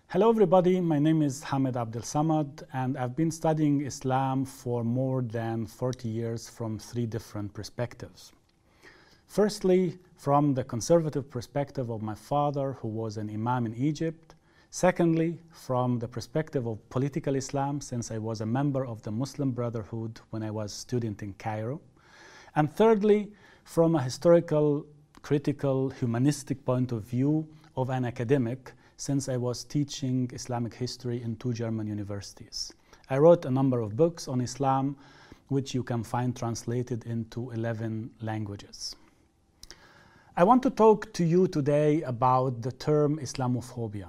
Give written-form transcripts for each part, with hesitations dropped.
Hello everybody, my name is HAMED Abdel-Samad and I've been studying Islam for more than 40 years from three different perspectives. Firstly, from the conservative perspective of my father, who was an imam in Egypt. Secondly, from the perspective of political Islam, since I was a member of the Muslim Brotherhood when I was a student in Cairo. And thirdly, from a historical, critical, humanistic point of view of an academic, since I was teaching Islamic history in 2 German universities. I wrote a number of books on Islam, which you can find translated into 11 languages. I want to talk to you today about the term Islamophobia.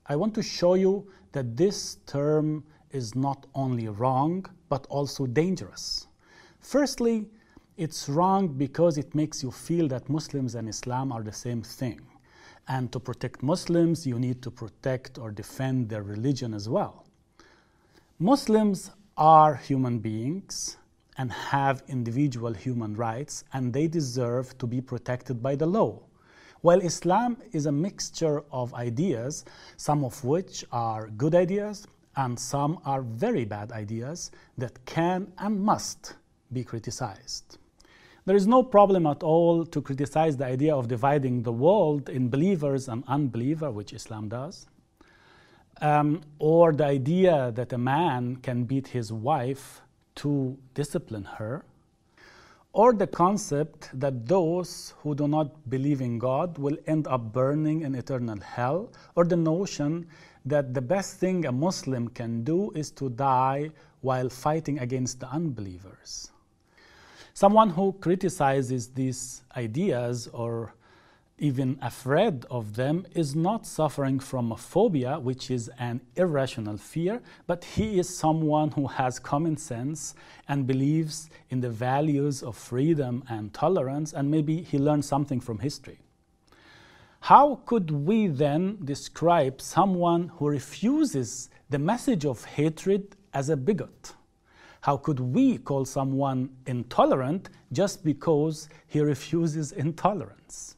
I want to show you that this term is not only wrong, but also dangerous. Firstly, it's wrong because it makes you feel that Muslims and Islam are the same thing. And to protect Muslims, you need to protect or defend their religion as well. Muslims are human beings and have individual human rights, and they deserve to be protected by the law. While Islam is a mixture of ideas, some of which are good ideas and some are very bad ideas that can and must be criticized. There is no problem at all to criticize the idea of dividing the world in believers and unbelievers, which Islam does, or the idea that a man can beat his wife to discipline her, or the concept that those who do not believe in God will end up burning in eternal hell, or the notion that the best thing a Muslim can do is to die while fighting against the unbelievers. Someone who criticizes these ideas or even afraid of them is not suffering from a phobia, which is an irrational fear, but he is someone who has common sense and believes in the values of freedom and tolerance, and maybe he learned something from history. How could we then describe someone who refuses the message of hatred as a bigot? How could we call someone intolerant just because he refuses intolerance?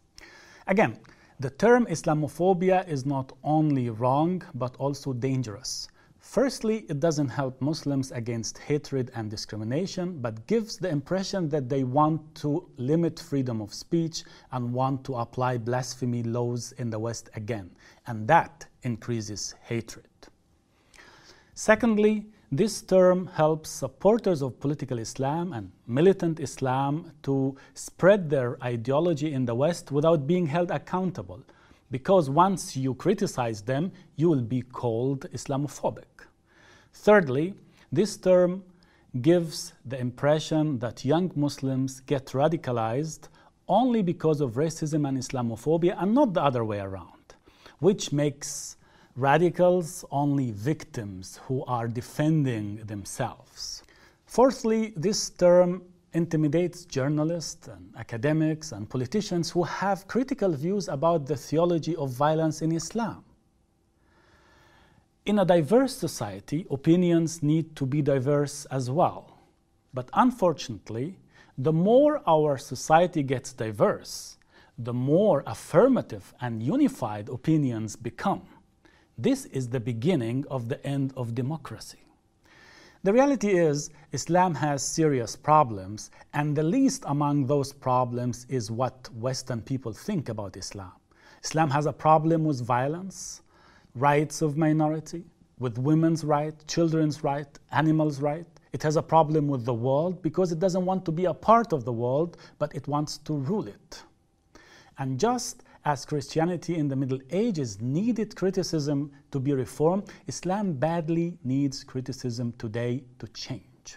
Again, the term Islamophobia is not only wrong, but also dangerous. Firstly, it doesn't help Muslims against hatred and discrimination, but gives the impression that they want to limit freedom of speech and want to apply blasphemy laws in the West again, and that increases hatred. Secondly, this term helps supporters of political Islam and militant Islam to spread their ideology in the West without being held accountable, because once you criticize them, you will be called Islamophobic. Thirdly, this term gives the impression that young Muslims get radicalized only because of racism and Islamophobia and not the other way around, which makes radicals only victims who are defending themselves. Fourthly, this term intimidates journalists and academics and politicians who have critical views about the theology of violence in Islam. In a diverse society, opinions need to be diverse as well. But unfortunately, the more our society gets diverse, the more affirmative and unified opinions become. This is the beginning of the end of democracy. The reality is, Islam has serious problems, and the least among those problems is what Western people think about Islam. Islam has a problem with violence, rights of minority, with women's rights, children's rights, animals' rights. It has a problem with the world because it doesn't want to be a part of the world, but it wants to rule it. And just as Christianity in the Middle Ages needed criticism to be reformed, Islam badly needs criticism today to change.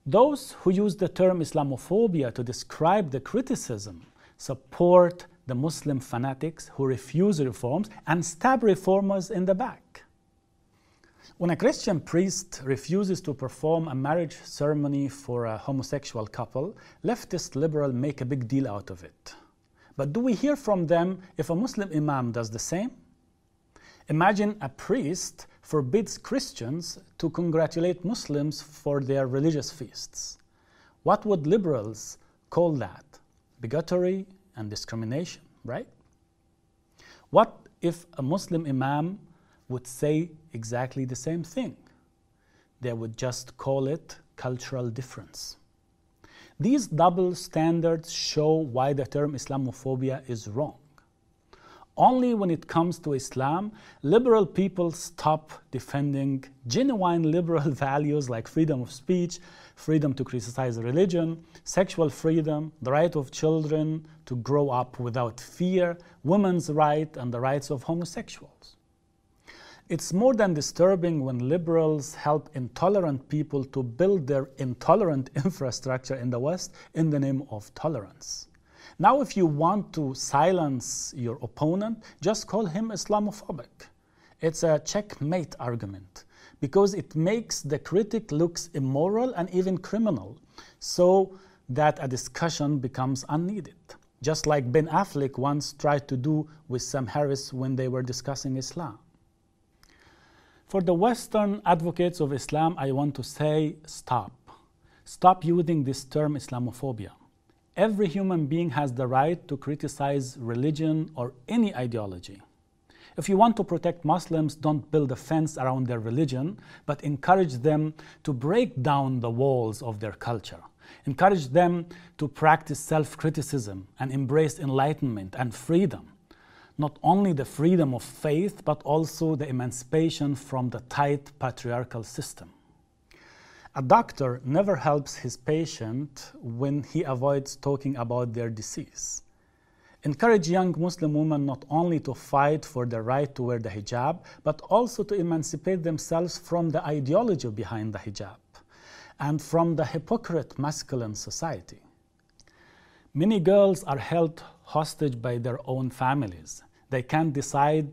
Those who use the term Islamophobia to describe the criticism support the Muslim fanatics who refuse reforms and stab reformers in the back. When a Christian priest refuses to perform a marriage ceremony for a homosexual couple, leftist liberals make a big deal out of it. But do we hear from them if a Muslim imam does the same? Imagine a priest forbids Christians to congratulate Muslims for their religious feasts. What would liberals call that? Bigotry and discrimination, right? What if a Muslim imam would say exactly the same thing. They would just call it cultural difference. These double standards show why the term Islamophobia is wrong. Only when it comes to Islam, liberal people stop defending genuine liberal values like freedom of speech, freedom to criticize religion, sexual freedom, the right of children to grow up without fear, women's rights, and the rights of homosexuals. It's more than disturbing when liberals help intolerant people to build their intolerant infrastructure in the West in the name of tolerance. Now, if you want to silence your opponent, just call him Islamophobic. It's a checkmate argument because it makes the critic look immoral and even criminal, so that a discussion becomes unneeded, just like Ben Affleck once tried to do with Sam Harris when they were discussing Islam. For the Western advocates of Islam, I want to say stop. Stop using this term Islamophobia. Every human being has the right to criticize religion or any ideology. If you want to protect Muslims, don't build a fence around their religion, but encourage them to break down the walls of their culture. Encourage them to practice self-criticism and embrace enlightenment and freedom. Not only the freedom of faith, but also the emancipation from the tight patriarchal system. A doctor never helps his patient when he avoids talking about their disease. Encourage young Muslim women not only to fight for the right to wear the hijab, but also to emancipate themselves from the ideology behind the hijab and from the hypocrite masculine society. Many girls are held hostage by their own families. They can't decide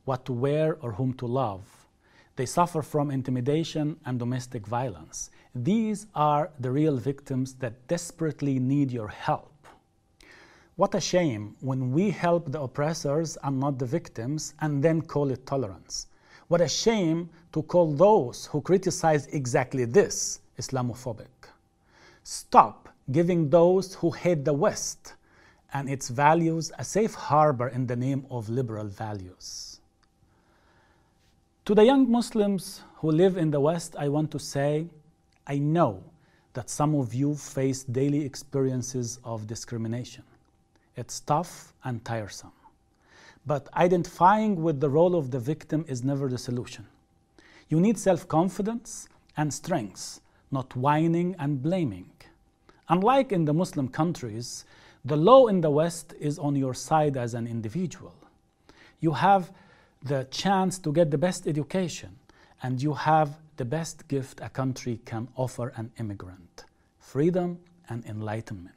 what to wear or whom to love. They suffer from intimidation and domestic violence. These are the real victims that desperately need your help. What a shame when we help the oppressors and not the victims and then call it tolerance. What a shame to call those who criticize exactly this Islamophobic. Stop giving those who hate the West and its values a safe harbor in the name of liberal values. To the young Muslims who live in the West, I want to say, I know that some of you face daily experiences of discrimination. It's tough and tiresome. But identifying with the role of the victim is never the solution. You need self-confidence and strength, not whining and blaming. Unlike in the Muslim countries, the law in the West is on your side as an individual. You have the chance to get the best education, and you have the best gift a country can offer an immigrant: freedom and enlightenment.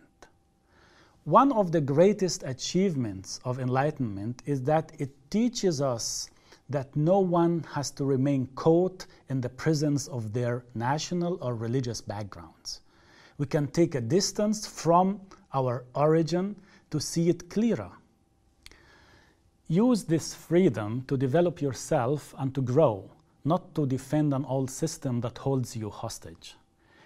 One of the greatest achievements of enlightenment is that it teaches us that no one has to remain caught in the prisons of their national or religious backgrounds. We can take a distance from our origin to see it clearer. Use this freedom to develop yourself and to grow, not to defend an old system that holds you hostage.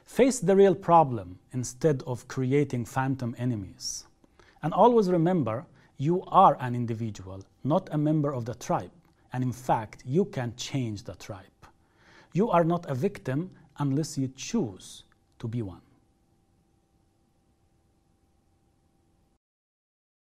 Face the real problem instead of creating phantom enemies. And always remember, you are an individual, not a member of the tribe. And in fact, you can change the tribe. You are not a victim unless you choose to be one.